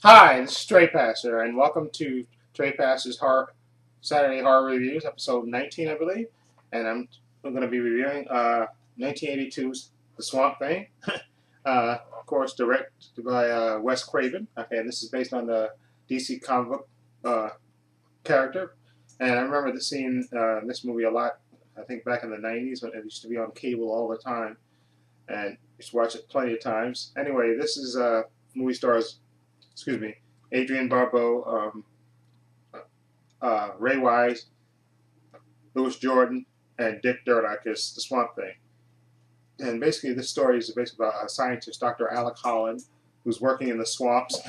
Hi, this is Stray Passer, and welcome to Stray Passer's Saturday Horror Reviews, episode 19, I believe. And I'm going to be reviewing 1982's The Swamp Thing, of course, directed by Wes Craven. Okay, and this is based on the DC comic book character. And I remember seeing this movie a lot, I think back in the 90s when it used to be on cable all the time. And used to watch it plenty of times. Anyway, this is movie stars Adrienne Barbeau, Ray Wise, Louis Jordan, and Dick Durdock as the Swamp Thing. And basically, this story is basically about a scientist, Dr. Alec Holland, who's working in the swamps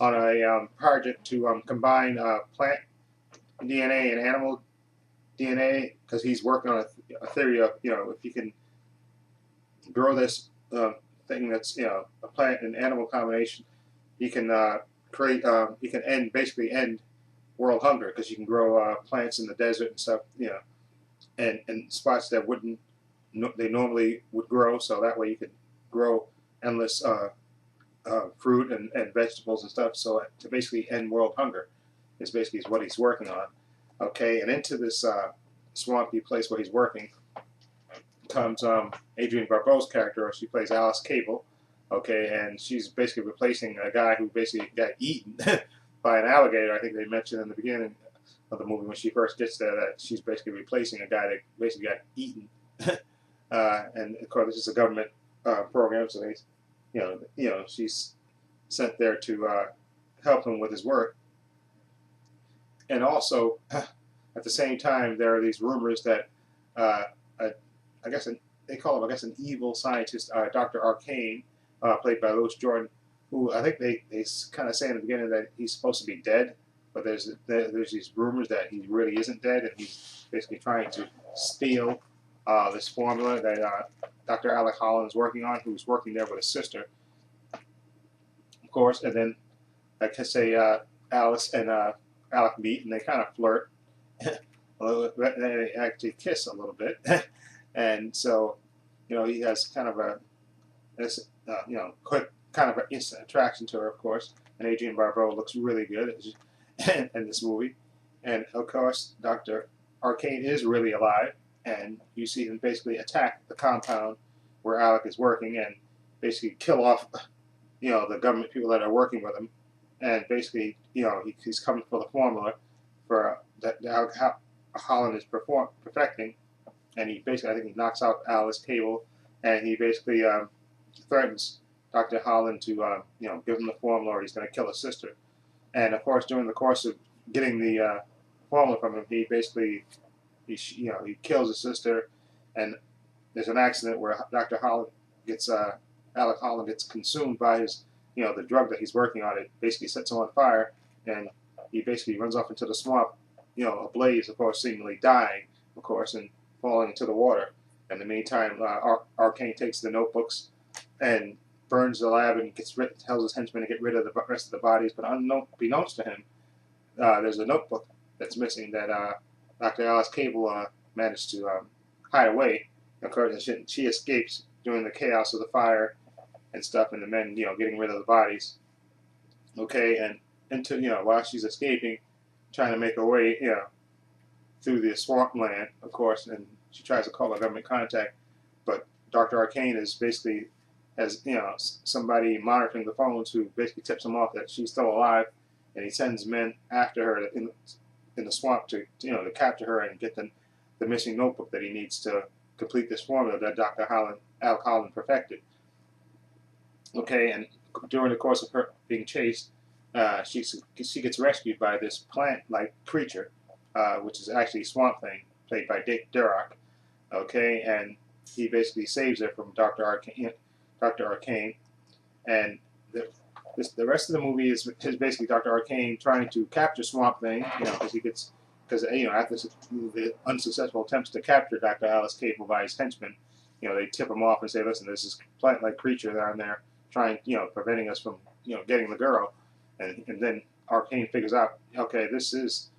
on a project to combine plant DNA and animal DNA, because he's working on a theory of, if you can grow this thing that's, a plant and animal combination, you can you can end world hunger, because you can grow plants in the desert and stuff, and spots that they normally would grow, so that way you could grow endless fruit and vegetables and stuff. So to basically end world hunger is what he's working on. Okay, and into this swampy place where he's working comes Adrienne Barbeau's character. She plays Alice Cable. Okay, and she's basically replacing a guy who basically got eaten by an alligator. I think they mentioned in the beginning of the movie when she first gets there that she's basically replacing a guy that basically got eaten. And of course, this is a government program, so she's sent there to help him with his work. And also, at the same time, there are these rumors that they call him, an evil scientist, Dr. Arcane, played by Louis Jordan, who I think they kind of say in the beginning that he's supposed to be dead, but there's these rumors that he really isn't dead, and he's basically trying to steal this formula that Dr. Alec Holland is working on, who's working there with his sister, of course. And then, like I say, Alice and Alec meet, and they kind of flirt. They actually kiss a little bit, and so he has kind of quick kind of an instant attraction to her, of course. And Adrienne Barbeau looks really good in this movie. And of course, Dr. Arcane is really alive, and you see him basically attack the compound where Alec is working and basically kill off, the government people that are working with him. And basically, he's coming for the formula for that Alec Holland is perfecting. And he basically, I think he knocks out Alice Cable, and he basically threatens Dr. Holland to, give him the formula or he's going to kill his sister. And of course, during the course of getting the formula from him, he basically, he kills his sister, and there's an accident where Dr. Holland gets, Alec Holland gets consumed by his, the drug that he's working on. It basically sets him on fire, and he basically runs off into the swamp, ablaze, of course, seemingly dying, of course, and falling into the water. In the meantime, Arcane takes the notebooks and burns the lab and tells his henchmen to get rid of the rest of the bodies. But unbeknownst to him, there's a notebook that's missing that Dr. Alice Cable managed to hide away. Of course, she escapes during the chaos of the fire and stuff, and the men, getting rid of the bodies. Okay, and while she's escaping, trying to make her way, through the swampland, of course, and she tries to call a government contact, but Dr. Arcane is basically has somebody monitoring the phones who basically tips him off that she's still alive, and he sends men after her in the swamp to capture her and get the missing notebook that he needs to complete this formula that Dr. Alec Holland perfected. Okay, and during the course of her being chased, she gets rescued by this plant-like creature, which is actually Swamp Thing, played by Dick Durdock. Okay, and he basically saves her from Dr. Arcane, and the rest of the movie is basically Dr. Arcane trying to capture Swamp Thing, because after the unsuccessful attempts to capture Dr. Alice Cable by his henchmen, they tip him off and say, listen, there's this plant-like creature down there trying, preventing us from, getting the girl, and then Arcane figures out, okay, this is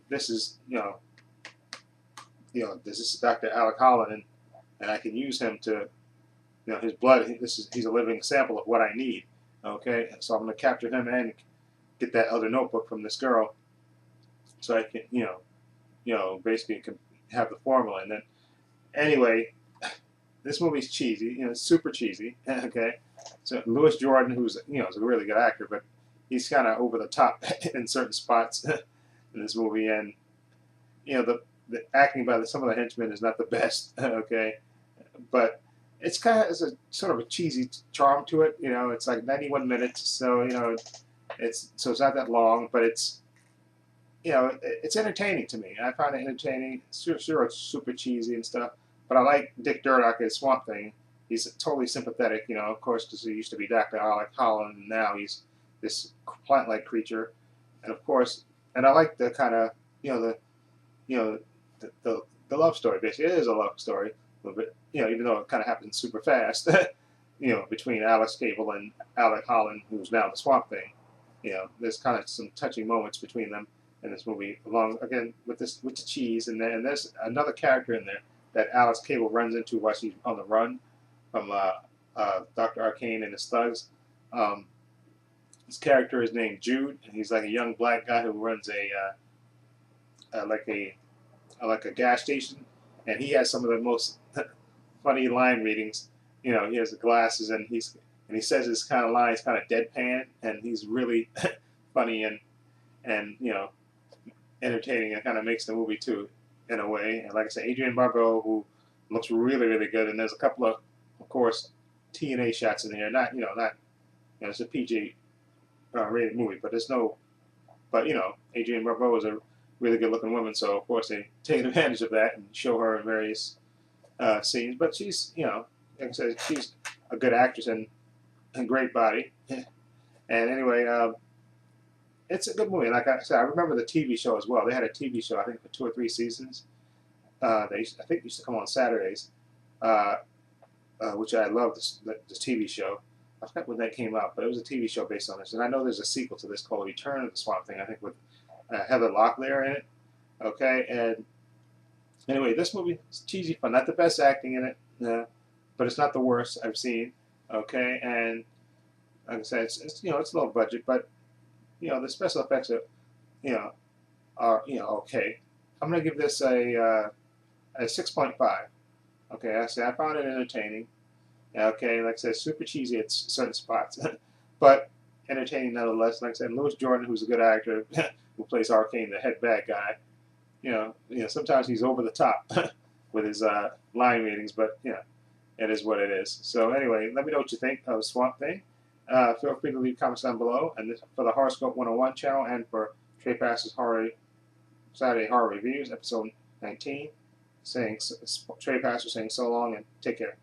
this is Dr. Alec Holland, and I can use him to, his blood. He's a living sample of what I need, Okay, so I'm going to capture him and get that other notebook from this girl, so I can, basically can have the formula. And then, anyway, this movie's cheesy, it's super cheesy. Okay, so Louis Jordan, who's is a really good actor, but he's kind of over the top in certain spots in this movie, and the acting by some of the henchmen is not the best. Okay, but it's kind of has a sort of a cheesy charm to it. It's like 91 minutes, so it's not that long, but it's entertaining to me. I find it entertaining. Sure, it's super cheesy and stuff, but I like Dick Durdock as Swamp Thing. He's totally sympathetic, of course, because he used to be Dr. Alec Holland, and now he's this plant-like creature, and of course, and I like the kind of, you know, the love story. Basically, it is a love story, a little bit, even though it kind of happens super fast, between Alex Cable and Alec Holland, who's now the Swamp Thing. There's kind of some touching moments between them in this movie, along again with the cheese, and there's another character in there that Alex Cable runs into while she's on the run from Dr. Arcane and his thugs. His character is named Jude, and he's like a young black guy who runs like a gas station, and he has some of the most funny line readings. He has the glasses, and he says his kind of lines kind of deadpan, and he's really funny and entertaining, and kind of makes the movie too, in a way. And like I said, Adrienne Barbeau, who looks really, really good, and there's a couple of course, TNA shots in here. Not it's a PG rated movie, but Adrienne Barbeau is a really good looking woman, so of course they take advantage of that and show her in various scenes. But she's, like I said, she's a good actress and great body. And anyway, it's a good movie. Like I said, I remember the TV show as well. They had a TV show, I think, for 2 or 3 seasons. I think used to come on Saturdays, which I loved, this TV show. I forgot when that came out, but it was a TV show based on this. And I know there's a sequel to this called Return of the Swamp Thing, I think, with Heather Locklear in it. Okay, and anyway, this movie is cheesy fun. Not the best acting in it, but it's not the worst I've seen. Okay, and like I said, it's low budget, but the special effects are okay. I'm gonna give this a 6.5. Okay, I found it entertaining. Okay, like I said, super cheesy at certain spots, but entertaining nonetheless. Like I said, Louis Jordan, who's a good actor, who plays Arcane, the head bad guy. Sometimes he's over the top with his line readings, but it is what it is. So anyway, let me know what you think of Swamp Thing. Feel free to leave comments down below. And this, for the Horoscope 101 channel, and for Trey Pastor's Saturday Horror Reviews, episode 19, Trey Pastor saying so long and take care.